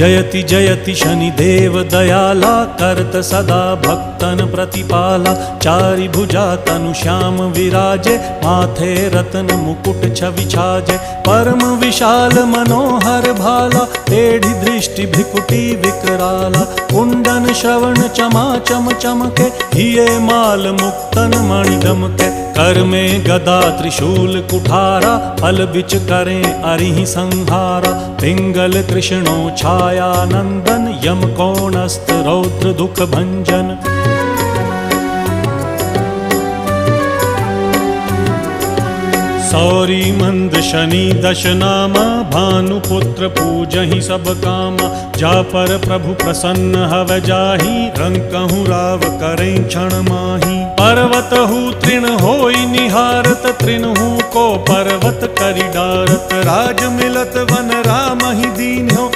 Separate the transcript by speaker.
Speaker 1: जयति जयति शनिदेव दयाला, करत सदा भक्तन प्रतिपाला। चारि भुजा तनु श्याम विराजे, माथे रत्न मुकुट छवि छाजे। परम विशाल मनोहर भाला, टेढ़ी दृष्टि भ्रिकुटी विकराला। कुंडन श्रवण चमा चम चमके, हिये माल मुक्तन मणि दमके। कर में गदा त्रिशूल कुठारा, फल बिच करें अरिहि संहारा। पिंगल कृष्णो छाया नंदन, यम कोणस्त रौद्र दुख भंजन। सौरी मंद शनि दश नामा, भानुपुत्र पूजहि सब कामा। जा पर प्रभु प्रसन्न हव जाहि, रंकहु राव करें क्षण माही। पर्वत हु तृण होई निहारत, तृणहु को पर्वत करि डारत। राज मिलत वन राम ही दीन्हो,